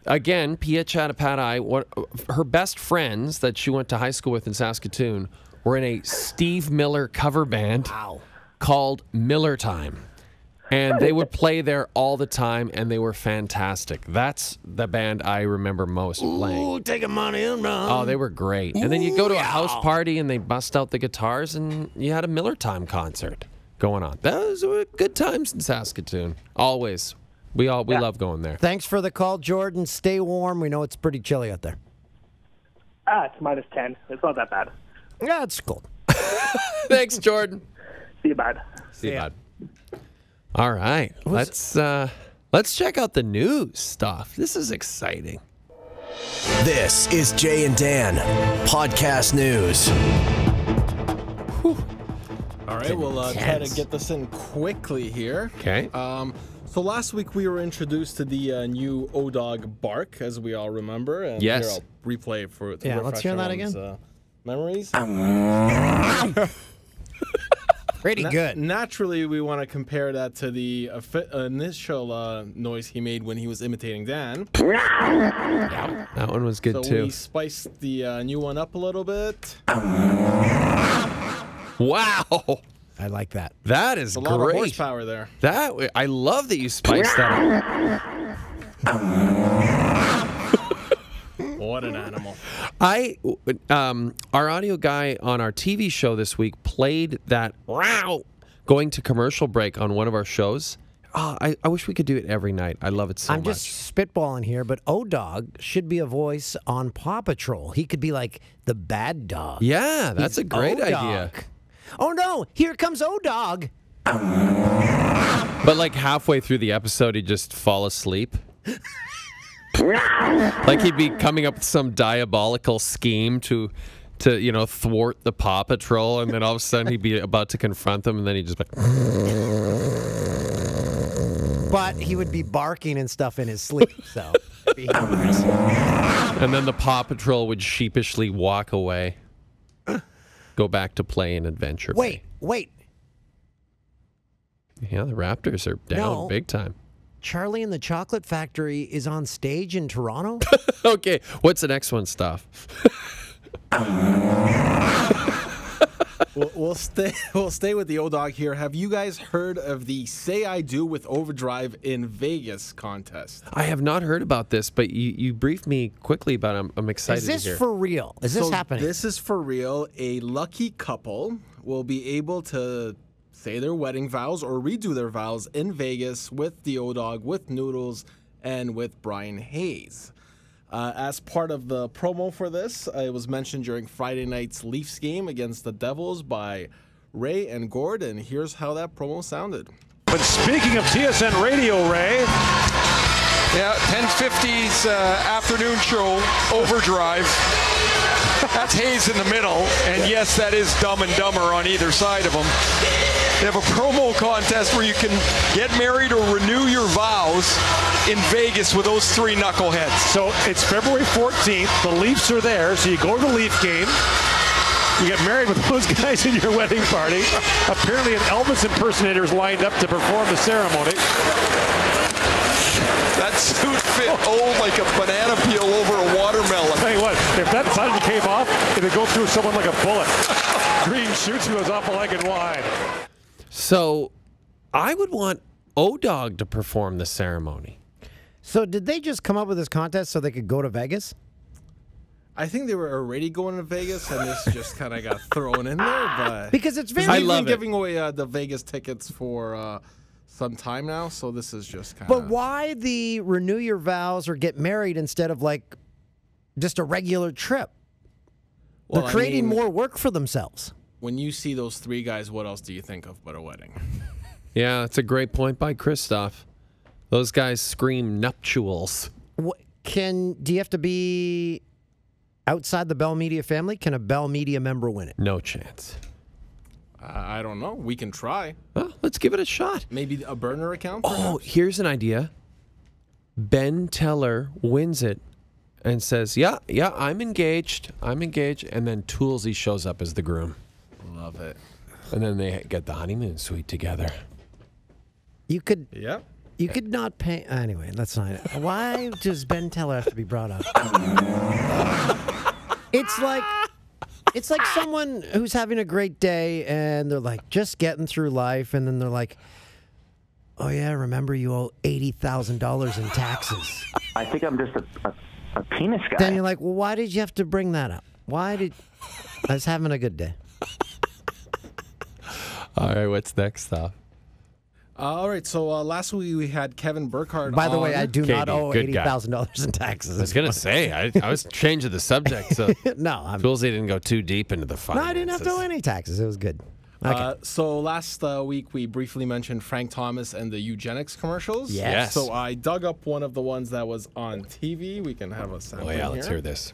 again, Pia Chattopadhyay, her best friends that she went to high school with in Saskatoon were in a Steve Miller cover band called Miller Time. And they would play there all the time, and they were fantastic. That's the band I remember most playing. Ooh, taking money and run. Oh, they were great. And then you go to a house party, and they bust out the guitars, and you had a Miller Time concert going on. Those were good times in Saskatoon. Always. We love going there. Thanks for the call, Jordan. Stay warm. We know it's pretty chilly out there. It's -10. It's not that bad. Yeah, it's cold. Thanks, Jordan. See you, bud. See you, bud. All right. Let's check out the news stuff. This is exciting. This is Jay and Dan Podcast News. All right, we'll try to get this in quickly here. Okay. So last week we were introduced to the new O-Dog bark, as we all remember. And yes. Here, I'll replay it for Yeah, let's hear that again. Memories. Pretty good. Naturally, we want to compare that to the initial noise he made when he was imitating Dan. Yeah, that one was good so too. We spiced the new one up a little bit. Wow. I like that. That is a great. lot of horsepower there. I love that you spiced that up. What an animal. Our audio guy on our TV show this week played that going to commercial break on one of our shows. Oh, I wish we could do it every night. I love it so much. I'm just spitballing here, but O-Dog should be a voice on Paw Patrol. He could be like the bad dog. Yeah, that's a great O-Dog. idea. Oh no, here comes O-Dog. But like halfway through the episode, he'd just fall asleep. Like he'd be coming up with some diabolical scheme to thwart the Paw Patrol, and then all of a sudden he'd be about to confront them, and then he'd just be But he would be barking and stuff in his sleep, so it'd be humorous. And then the Paw Patrol would sheepishly walk away. Go back to play in Adventure Bay. Wait. Yeah, the Raptors are down big time. Charlie and the Chocolate Factory is on stage in Toronto? Okay, what's the next one, Staff? We'll stay with the O-Dog here. Have you guys heard of the Say I Do with Overdrive in Vegas contest? I have not heard about this, but you briefed me quickly about it. I'm excited to hear. Is this for real? Is this happening? This is for real. A lucky couple will be able to say their wedding vows or redo their vows in Vegas with the O-Dog, with Noodles, and with Brian Hayes. As part of the promo for this, it was mentioned during Friday night's Leafs game against the Devils by Ray and Gord, and here's how that promo sounded. But speaking of TSN Radio, Ray. Yeah, 1050's afternoon show, Overdrive. That's Hayes in the middle, and yes, that is Dumb and Dumber on either side of them. They have a promo contest where you can get married or renew your vows in Vegas with those three knuckleheads. So it's February 14th. The Leafs are there, so you go to the Leaf game. You get married with those guys in your wedding party. Apparently an Elvis impersonator is lined up to perform the ceremony. That suit fit like a banana peel over a watermelon. Tell you what, if that button came off, it'd go through someone like a bullet. Green shoots goes off a leg and wide. So I would want O-Dog to perform the ceremony. So did they just come up with this contest so they could go to Vegas? I think they were already going to Vegas, and this just kind of got thrown in there. But because it's very, we've been giving away the Vegas tickets for some time now, so this is just kind of. But why the renew your vows or get married instead of like just a regular trip? Well, They're creating more work for themselves. When you see those three guys, what else do you think of but a wedding? Yeah, that's a great point by Christoph. Those guys scream nuptials. Do you have to be outside the Bell Media family? Can a Bell Media member win it? No chance. I don't know. We can try. Well, let's give it a shot. Maybe a burner account? Oh, here's an idea. Ben Teller wins it and says, yeah, I'm engaged. And then Toolsy shows up as the groom. Love it. And then they get the honeymoon suite together. You could... Yeah. You could not pay... Anyway, that's not it. Why does Ben Teller have to be brought up? It's like someone who's having a great day and they're like just getting through life, and then they're like, oh yeah, remember you owe $80,000 in taxes. I think I'm just a penis guy. Then you're like, well, why did you have to bring that up? I was having a good day. All right, what's next, Stop? All right, so last week we had Kevin Burkhardt. By the way, I do not owe $80,000 in taxes. I was going to say, I was changing the subject, so no, Toolsy didn't go too deep into the finances. No, I didn't have to owe any taxes. It was good. Okay. So last week we briefly mentioned Frank Thomas and the eugenics commercials. Yes. So I dug up one of the ones that was on TV. We can have a sample here. Let's hear this.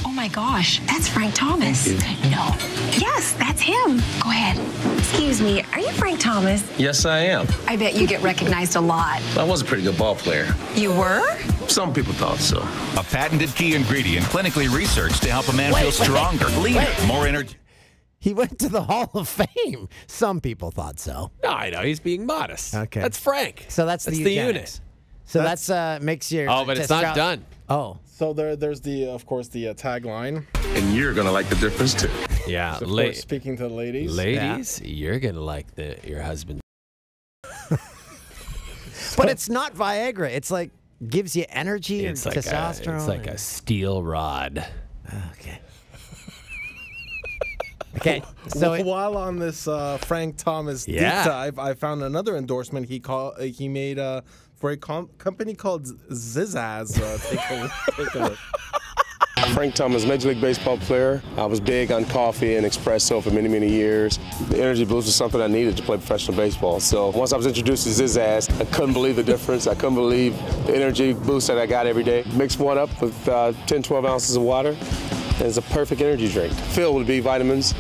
Oh my gosh, that's Frank Thomas. No. Yes, that's him. Go ahead. Excuse me, are you Frank Thomas? Yes, I am. I bet you get recognized a lot. I was a pretty good ball player. You were? Some people thought so. A patented key ingredient clinically researched to help a man feel stronger, leaner, more energy. He went to the Hall of Fame. Some people thought so. No, I know. He's being modest. Okay. That's Frank. So that's the unit. So that's makes your... Oh, but it's not done. Oh. So there's of course, the tagline. And you're going to like the difference, too. Yeah. So of course, speaking to the ladies. Ladies, you're going to like your husband. But it's not Viagra. It's like gives you energy and like testosterone. It's like a steel rod. Okay. Okay. So while on this Frank Thomas deep dive, I found another endorsement he made for a company called Zizaz. Take a look. Frank Thomas, Major League Baseball player. I was big on coffee and espresso for many, many years. The energy boost was something I needed to play professional baseball. So once I was introduced to Zizaz, I couldn't believe the difference. I couldn't believe the energy boost that I got every day. Mix one up with 10, 12 ounces of water. And it's a perfect energy drink, filled with B vitamins,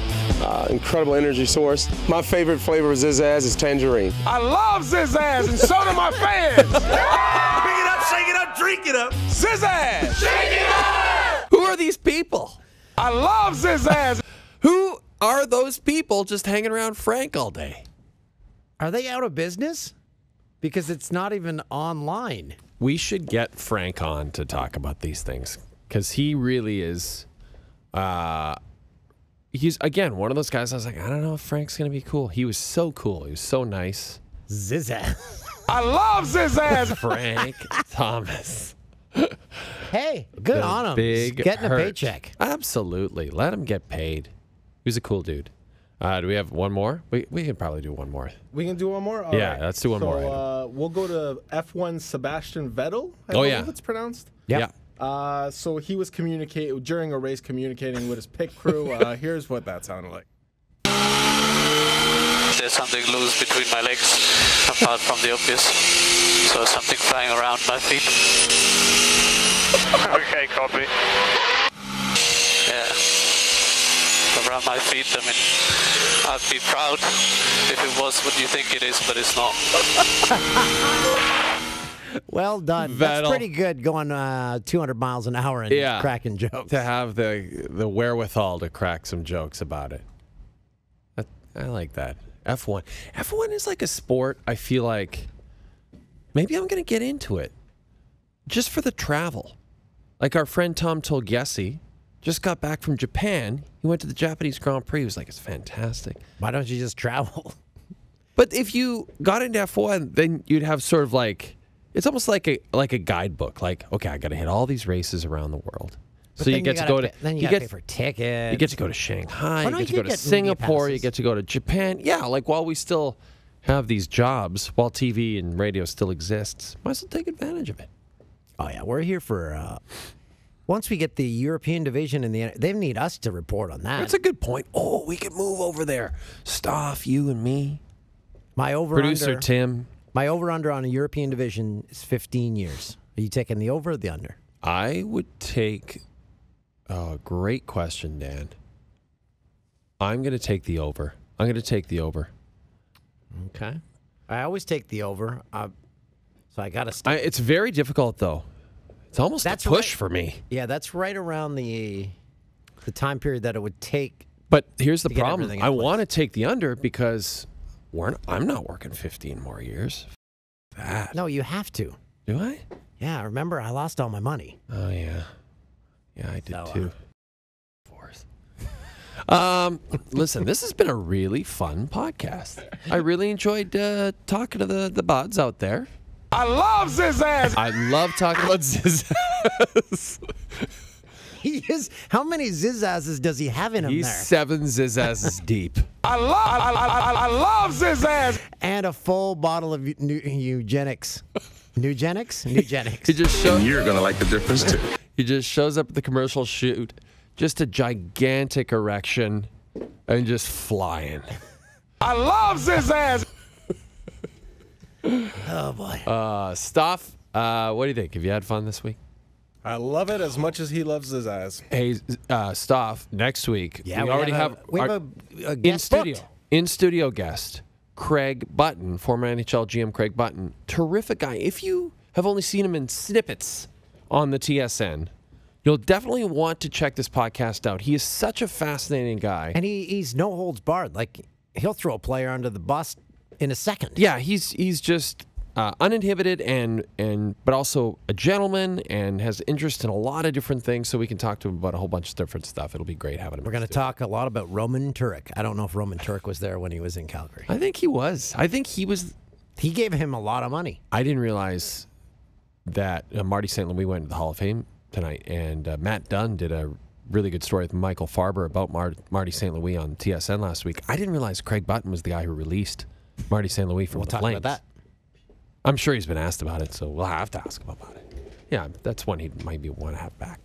incredible energy source. My favorite flavor of Zizaz is tangerine. I love Zizaz, and so do my fans. Pick it up, shake it up, drink it up. Zizaz! Shake it up! Who are these people? I love Zizaz. Who are those people just hanging around Frank all day? Are they out of business? Because it's not even online. We should get Frank on to talk about these things, because he really is... he's, again, one of those guys I was like, I don't know if Frank's going to be cool. He was so cool. He was so nice. Zizaz. I love Zizaz. Frank Thomas. Hey, good on him. He's getting a paycheck. Absolutely. Let him get paid. He was a cool dude. Do we have one more? We can probably do one more. We can do one more? All yeah, right. let's do one more. So we'll go to F1 Sebastian Vettel, I believe it's pronounced. Yeah. So he was during a race communicating with his pit crew. Here's what that sounded like. There's something loose between my legs, apart from the obvious. So something flying around my feet. Okay, copy. Yeah. Around my feet, I mean, I'd be proud if it was what you think it is, but it's not. Well done. That's pretty good going 200 miles an hour and cracking jokes. To have the wherewithal to crack some jokes about it. I like that. F1. F1 is like a sport. I feel like maybe I'm going to get into it just for the travel. Like our friend Tom Tolgesi just got back from Japan. He went to the Japanese Grand Prix. He was like, it's fantastic. Why don't you just travel? But if you got into F1, then you'd have sort of like, it's almost like a guidebook. Like, okay, I got to hit all these races around the world. But so you get to go to, then you got to pay for tickets. You get to go to Shanghai. Why don't You get to you go to get Singapore. movie You get to go to Japan. Yeah, like while we still have these jobs, while TV and radio still exists, might as well take advantage of it. Oh yeah, we're here for. Once we get the European division in they need us to report on that. That's a good point. Oh, we could move over there. Staff, you and me. My Producer Tim. My over-under on a European division is 15 years. Are you taking the over or the under? I would take... Oh, great question, Dan. I'm going to take the over. Okay. I always take the over. So I got to... It's very difficult, though. It's almost a push for me. Yeah, that's right around the time period that it would take. But here's the problem. I want to take the under because I'm not working 15 more years. That. No, you have to. Do I? Yeah, remember, I lost all my money. Oh, yeah. Yeah, I did too. Listen, this has been a really fun podcast. I really enjoyed talking to the bahds out there. I love Zizaz. I love talking about Zizaz. He is. How many Zizazes does he have in him? He's there? 7 Zizazes deep. I love Zizaz. And a full bottle of eugenics. Nugenics? He just shows. You're gonna like the difference too. He just shows up at the commercial shoot, just a gigantic erection, and just flying. I love Zizaz. Oh boy. Staff, what do you think? Have you had fun this week? I love it as much as he loves his eyes. Hey, Staff, next week Yeah, we already have a guest in studio guest Craig Button, former NHL GM Craig Button, terrific guy. If you have only seen him in snippets on the TSN, you'll definitely want to check this podcast out. He is such a fascinating guy, and he's no holds barred. Like he'll throw a player under the bus in a second. Yeah, he's just uninhibited but also a gentleman and has interest in a lot of different things. So we can talk to him about a whole bunch of different stuff. It'll be great having him. We're going to talk a lot about Roman Turek. I don't know if Roman Turek was there when he was in Calgary. I think he was. He gave him a lot of money. I didn't realize that Marty St. Louis went to the Hall of Fame tonight, and Matt Dunn did a really good story with Michael Farber about Marty St. Louis on TSN last week. I didn't realize Craig Button was the guy who released Marty St. Louis from the Flames. We'll talk about that. I'm sure he's been asked about it, so we'll have to ask him about it. Yeah, that's one he might want to have back.